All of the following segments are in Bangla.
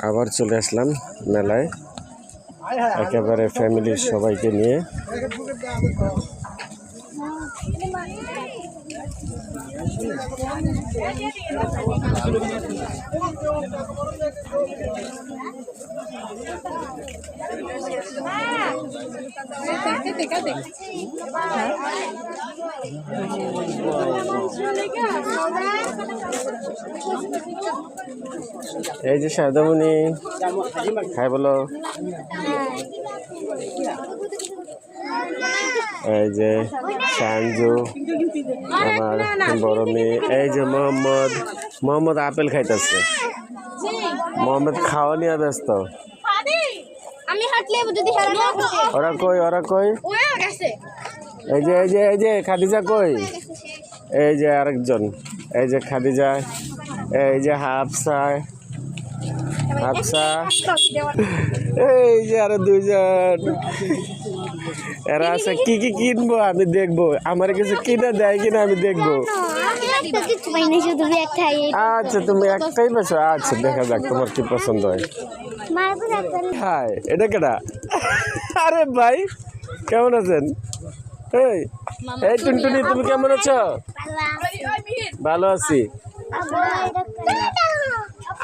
আবার চলে আসলাম মেলায় একেবারে ফ্যামিলির সবাইকে নিয়ে। এই যে সাদামণি, হাই বলো। এই যে সানজু, আমার বড় মেয়ে। এই যে মোহাম্মদ আপেল খাইতেছে। মোহাম্মদ খাওয়া নিয়ে ব্যস্ত। ওরা কই? এই যে খাদিজা কই? এই যে আরেকজন, এই যে খাদিজা, এই যে হাফসা, এই যে আরো দুইজন। এরা আছে কি কিনবো আমি দেখবো, আমার কিছু কিনে দেয় কিনা আমি দেখবো। আচ্ছা তুমি একটাই পেছো, আচ্ছা দেখা যাক তোমার কি পছন্দ হয়। হাই, এটা কেডা? আরে ভাই কেমন আছেন? এই টুনটুনি তুমি কেমন আছো? ভালো আছি।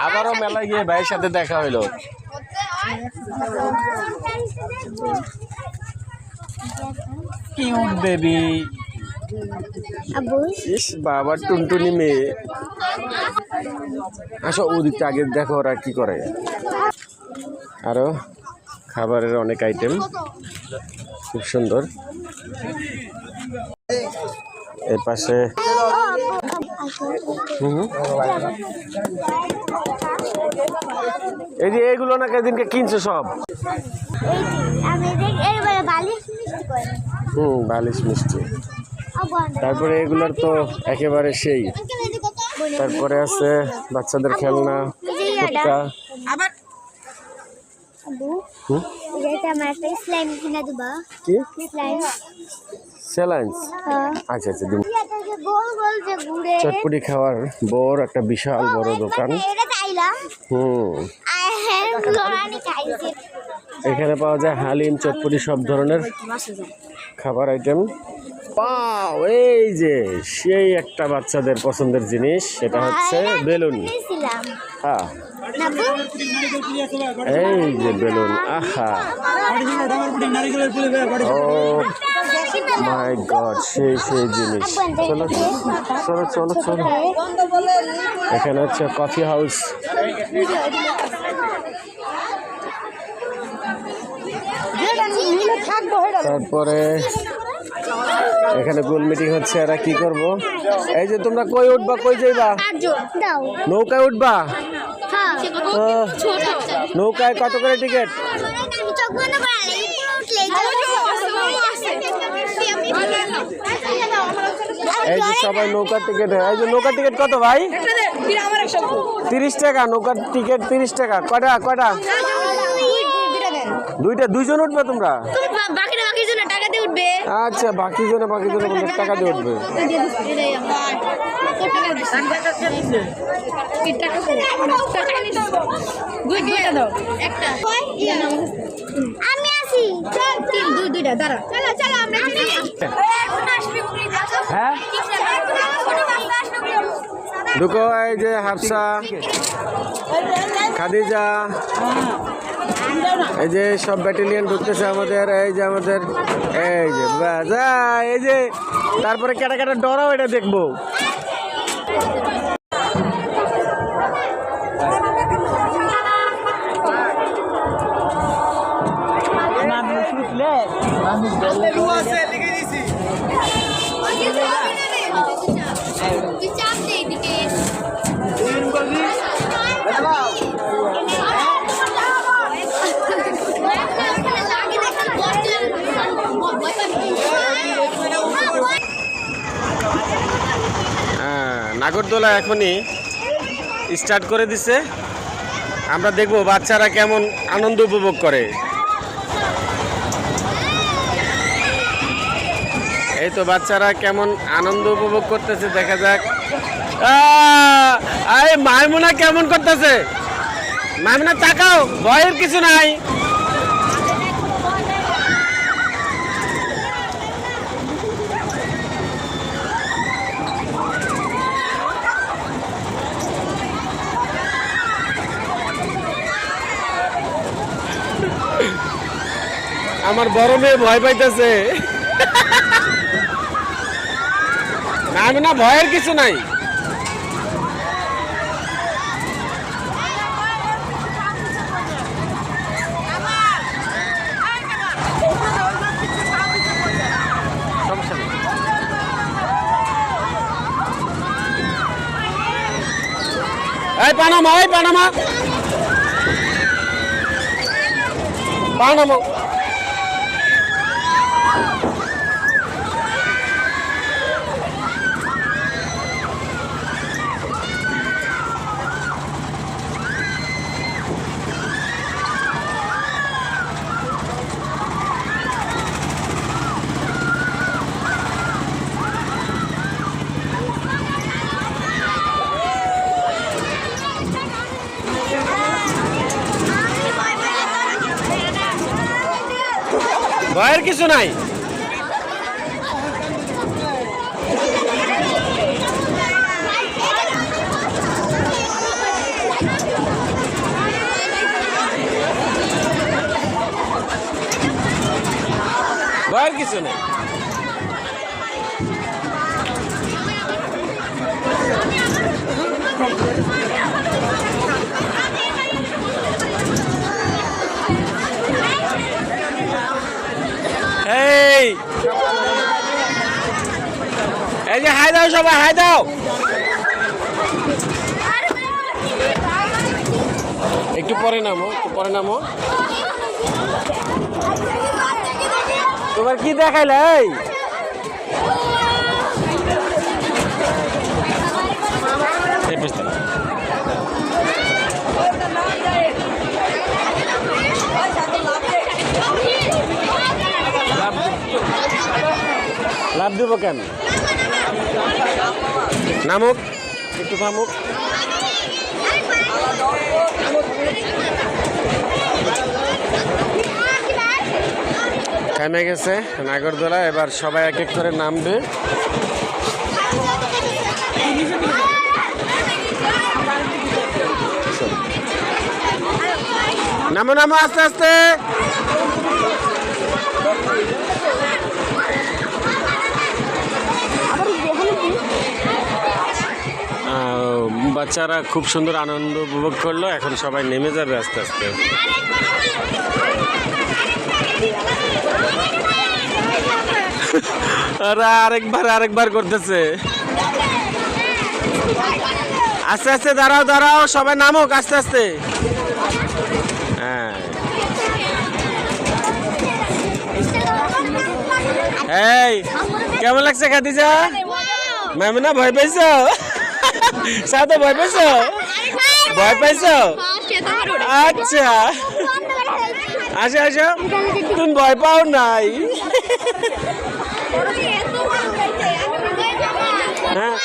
আবারও মেলা গিয়ে ভাইয়ের সাথে দেখা হইলো। Cute baby. ইস বাবা টুনটুনি মেয়ে। আসো ওদিকটা আগে দেখো ওরা কি করে। আরো খাবারের অনেক আইটেম, খুব সুন্দর। এই পাশে এই যে এগুলো না সেদিনকে কিনছো সব? বালিশ মিষ্টি। তারপরে এগুলোর তো একেবারে সেই। তারপরে আছে বাচ্চাদের খেলনা, ফুটকা। আচ্ছা আচ্ছা, চটপটি খাওয়ার বড় একটা বিশাল বড় দোকান। এখানে পাওয়া যায় হালিম, চটপটি, সব ধরনের খাবার আইটেম। এই যে সেই একটা বাচ্চাদের পছন্দের জিনিস, সেটা হচ্ছে বেলুন। হ্যাঁ এই যে বেলুন, আহা ও মাই গড, সেই জিনিস। চলো চলো চলো চলো। এখানে হচ্ছে কফি হাউস। তারপরে এখানে গোল মিটিং হচ্ছে, এরা কি করব। এই যে তোমরা কই উঠবা, কই যাইবা? নৌকায় উঠবা? নৌকায় কত করে টিকিট? এই যে সবাই নৌকার টিকিট। এই যে নৌকার টিকিট কত ভাই? 30 টাকা নৌকার টিকিট, 30 টাকা। কয়টা? দুইটা। দুইজন উঠবে তোমরা? আচ্ছা বাকি জনে টাকা দিয়ে উঠবে। হ্যাঁ ঢুকো। এই যে হাফসা, খাদিজা, এই যে সব ব্যাটালিয়ন ঢুকতেছে আমাদের। এই যে আমাদের এই যে বাজা, এই যে তারপরে কেটা ডরাও, এটা দেখবো। নাগরদোলা এখনই স্টার্ট করে দিছে। আমরা দেখব বাচ্চারা কেমন আনন্দ উপভোগ করে। এই তো বাচ্চারা কেমন আনন্দ উপভোগ করতেছে, দেখা যাক। মাইমুনা কেমন করতেছে? মামিনা তাকাও, ভয়ের কিছু নাই। আমার বড় মেয়ে ভয় পাইতেছে। মামিনা ভয়ের কিছু নাই। এই পানামা, এই পানামা, পানামা। ভয়ের কিছু নাই। ভয়ের কিছু নেই। এই যে হাই দাও সবাই, হাই দাও। একটু পরে নামো, একটু পরে নামো। তোমার কি দেখাইলে? লাভ দিব কেন? নামুক, একটু থামুক। থেমে গেছে নাগরদোলা। এবার সবাই এক এক করে নামবে। নামো নামো, আস্তে আস্তে। বাচ্চারা খুব সুন্দর আনন্দ উপভোগ করলো। এখন সবাই নেমে যাবে আস্তে আস্তে। আরেকবার করতেছে। আস্তে আস্তে, দাঁড়াও দাঁড়াও, সবাই নামুক আস্তে আস্তে। হ্যাঁ, এই কেমন লাগছে খাদিজা? মামিনা ভয় পাইছো? সাথে ভয় পাইছো? ভয় পাইছো? আচ্ছা, আসো আসো। তুমি ভয় পাও নাই? হ্যাঁ।